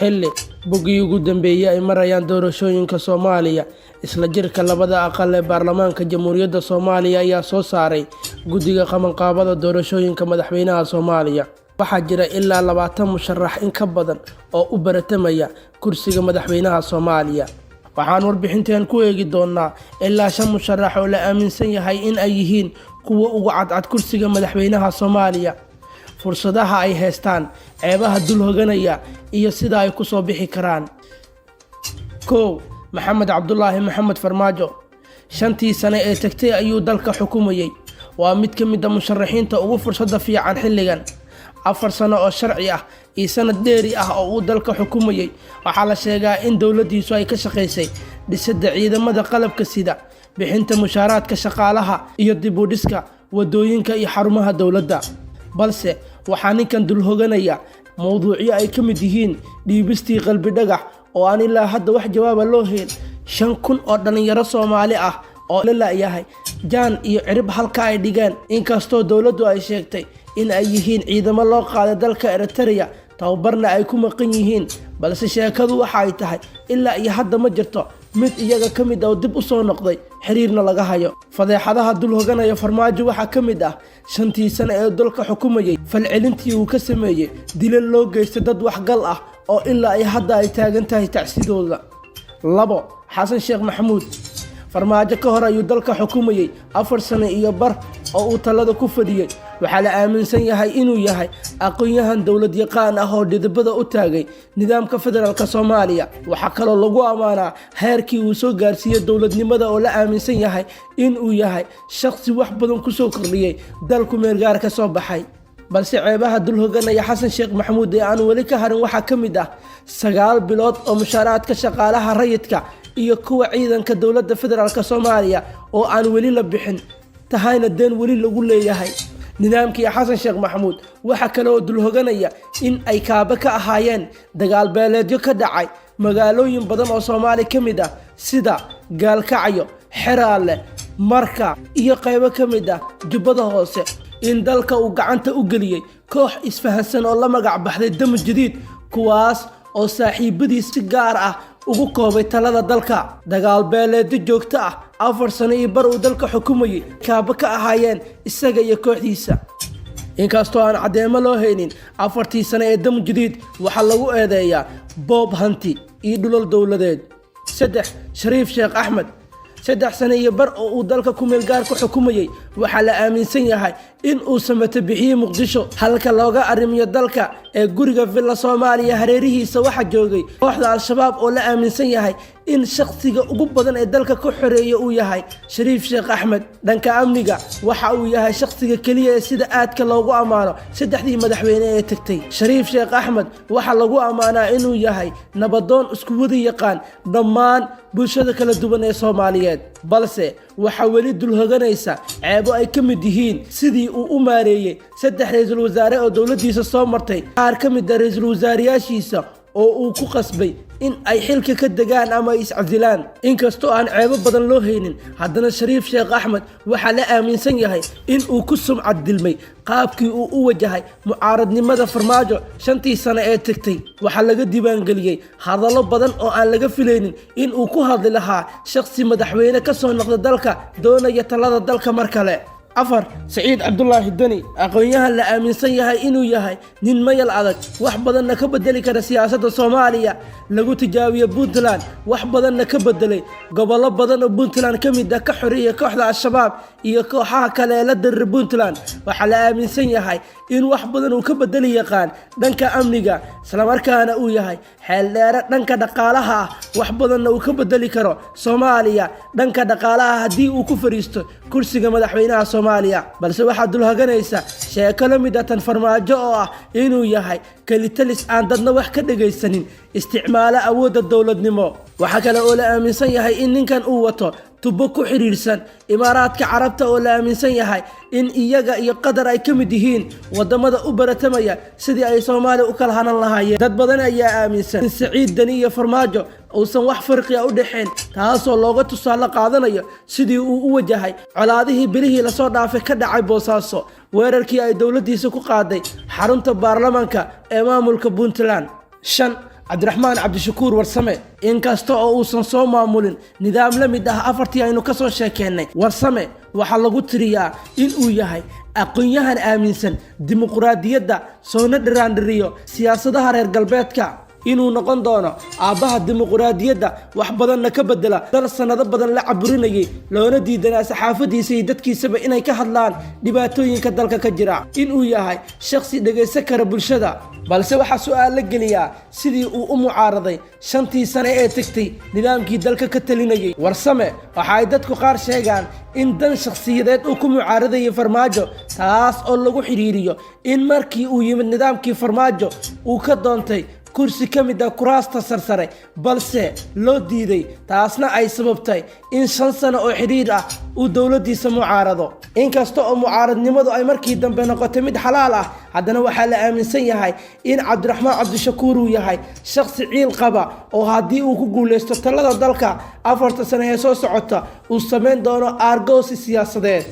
xilli bogii ugu dambeeyay ay marayaan doorashooyinka Soomaaliya isla jirka labada aqal ee baarlamaanka Jamhuuriyadda Soomaaliya ayaa soo saaray guddiga qabanqaabada doorashooyinka madaxweynaha Soomaaliya. waxaa jira ilaa 20 musharax in ka badan oo u baratamaya kursiga madaxweynaha Soomaaliya. waxaan warbixintan ku eegi doonaa ilaa 5 musharax oo la aaminsan yahay in ay yihiin kuwa ugu cadcad kursiga madaxweynaha Soomaaliya, fursadaha ay haystaan, ceebaha dul hoganaya iyo sida ay ku soo bixi karaan. Maxamed Cabdullaahi Maxamed Farmaajo 5 sano ee tagtay ayuu dalka xukumayay. waa mid ka mid ah musharaxiinta ugu fursada fiican xilligan. 4 sano oo sharci ah iyo sanad dheeri ah oo uu dalka xukumayay. waxaa la sheegaa in dawladdiisu ay ka shaqeysay dhisidda ciidamada qalabka sida, bixinta mushaaraadka shaqaalaha iyo dib u dhiska wadooyinka iyo xarumaha dawladda. balse waxaa ninkan dul hoganaya mowduucyo ay ka mid yihiin dhiibistii qalbi dhagax oo aan ilaa hadda wax jawaaba loo helin, 5,000 oo dhalinyaro Soomaali ah oo la laayahay jaan iyo cirib halka ay dhigeen, inkastoo dawladdu ay sheegtay in ay yihiin ciidamo loo qaaday dalka Eritrea tababarna ay ku maqan yihiin. balse sheekadu waxa ay tahay ilaa iyo hadda ma jirto mid iyaga ka mid ah dib u soo noqday xiriirna laga hayo. fadeexadaha dul hoganaya Farmaajo waxaa ka mid ah 5 sano ee dalka xukumayay falcelintii uu ka sameeyay dilal loo geystay dad waxgal ah oo ilaa ay hadda ay taagan tahay tacsidooda. 2 Xasan Sheekh Maxamuud Farmaajo ka hor ayuu dalka xukumayay 4 sano iyo bar oo uu talada ku fadhiyay. waxaa la aaminsan yahay inuu yahay aqoon-yahan dawlad yaqaan ah oo dhidibada u taagay nidaamka federaalka Soomaaliya. waxaa kaloo lagu amaanaa heerkii uu soo gaarsiiyay dawladnimada oo la aaminsan yahay inuu yahay shakhsi wax badan ku soo kordhiyay dalku meelgaar ka soo baxay. balse ceebaha dul hoganaya Xasan Sheekh Maxamuud ee aan weli ka harin waxaa ka mid ah 9 bilood oo mushaaraadka shaqaalaha rayidka iyo kuwa ciidanka dawladda federaalka Soomaaliya oo aan weli la bixin, tahayna deen weli lagu leeyahay. nidaamkii Xasan Sheekh Maxamuud waxa kale oo dul hoganaya in ay kaaba ka ahaayeen dagaal beeleedyo ka dhacay magaalooyin badan oo Soomaali ka mid ah sida Gaalkacyo, Xeraale, Marka iyo qaybo ka mid ah Jubbada Hoose. in dalka uu gacanta u geliyay koox isfahansan oo la magac baxday Dam Jadiid, kuwaas oo saaxiibadiis si gaar ah ugu koobay talada dalka. dagaal beeleedyo joogto ah 4 sano iyo bar uu dalka xukumayay kaaba ka ahaayeen isaga iyo kooxdiisa. inkastoo aan cadeemo loo haynin 4 sano ee Dam Jadiid waxaa lagu eedeeyaa boob hanti iyo dhulal dawladeed. 3 Shariif Sheekh Axmed 3 sano iyo bar oo uu dalka ku meel gaar ku xukumayay. waxaa la aaminsan yahay in uu sameeyo bixiyay Muqdisho halka looga arrimiyo dalka ee guriga Villa Soomaaliya hareerihiisa waxa joogay kooxda Al-Shabaab oo la aaminsan yahay in shakhsiga ugu badan ee dalka ku xoreeyay uu yahay Shariif Sheekh Axmed. dhanka amniga waxa uu yahay shakhsiga kaliya ee sida aadka loogu amaano 3dii madaxweyne ee tagtay. Shariif Sheekh Axmed waxa lagu amaanaa inuu yahay nabadoon isku wada yaqaan dhammaan bulshada kala duwan ee Soomaaliyeed. balse waxa weli dul hoganaysa ceebo ay ka mid yihiin sidii uu u maareeyay 3 ra'iisul wasaare oo dawladdiisa soo martay, qaar ka mid ah ra'iisul wasaarayaashiisa oo uu ku qasbay in ay xilka ka degaan ama iscasilaan. inkastoo aan ceebo badan loo haynin, haddana Shariif Sheekh Axmed waxaa la aaminsan yahay in uu ku sumcad dilmay qaabkii uu u wajahay mucaaradnimada Farmaajo 5 sano ee tagtay. waxaa laga diiwaangeliyay hadallo badan oo aan laga filaynin in uu ku hadli lahaa shakhsi madaxweyne ka soo noqda dalka doonaya talada dalka mar kale. 4 Saciid Cabdullaahi Dani aqoon-yahan la aaminsan yahay inuu yahay nin mayal adag, wax badanna ka bedeli kara siyaasadda Soomaaliya. lagu tijaabiyo Puntland, wax badanna ka bedelay gobollo badan oo Puntland ka mid ah ka xoreeyay kooxda Al-Shabaab iyo kooxaha kale ee la dirir Puntland. waxaa la aaminsan yahay in wax badan uu ka bedeli yaqaan dhanka amniga, isla markaana uu yahay xeel dheere dhanka dhaqaalaha ah, wax badanna uu ka bedeli karo Soomaaliya dhanka dhaqaalaha haddii uu ku fariisto kursiga madaxweynaha Soomaaliya. balse waxaa dul hoganaysa sheeko la mid ah tan Farmaajo oo ah inuu yahay kalitalis aan dadna wax ka dhagaysanin, isticmaala awoodda dawladnimo. waxaa kale oo la aaminsan yahay in ninkan uu wato tubo ku xiriirsan Imaaraadka Carabta oo la aaminsan yahay in iyaga iyo Qatar ay ka mid yihiin wadamada u baratamaya sidii ay Soomaaliya u kala hanan lahaayeen. dad badan ayaa aaminsan in Saciid Dani iyo Farmaajo uusan wax farqi ah u dhaxayn, taasoo looga tusaale qaadanayo sidii uu u wajahay colaadihii bilihii la soo dhaafay ka dhacay Boosaaso, weerarkii ay dawladdiisa ku qaaday xarunta baarlamaanka ee maamulka Puntland. 5 cabdiraxmaan cabdishakuur warsame inkasta oo uusan soo maamulin nidaam la mid ah afartii aynu ka soo sheekeennay warsame waxaa lagu tiriyaa in uu yahay aqoon-yahan aaminsan dimuqraadiyadda soona dhiraandhiriyo siyaasadaha reer galbeedka inuu noqon doono aabbaha dimuqraadiyadda wax badanna ka bedela dal sanado badan la caburinayay loona diidanaa saxaafadiisa iyo dadkiisaba inay ka hadlaan dhibaatooyinka dalka ka jira inuu yahay shakhsi dhegaysan kara bulshada balse waxaa su'aal la geliyaa sidii uu u mucaaraday 5tii sane ee tagtay nidaamkii dalka ka talinayay warsame waxa ay dadku qaar sheegaan in dan shakhsiyadeed uu ku mucaaradayay farmaajo taas oo lagu xiriiriyo in markii uu yimid nidaamkii farmaajo uu ka doontay kursi ka mid ah kuraasta sarsare balse loo diiday taasna ay sababtay in 5 sano oo xiriir ah uu dowladdiisa mucaarado inkasta oo mucaaradnimadu ay markii dambe noqotay mid xalaal ah haddana waxaa la aaminsan yahay in cabdiraxmaan cabdishakuur uu yahay shakhsi ciil qaba oo haddii uu ku guuleysto talada dalka 4 sano ee soo socota uu samayn doono aargoosi siyaasadeed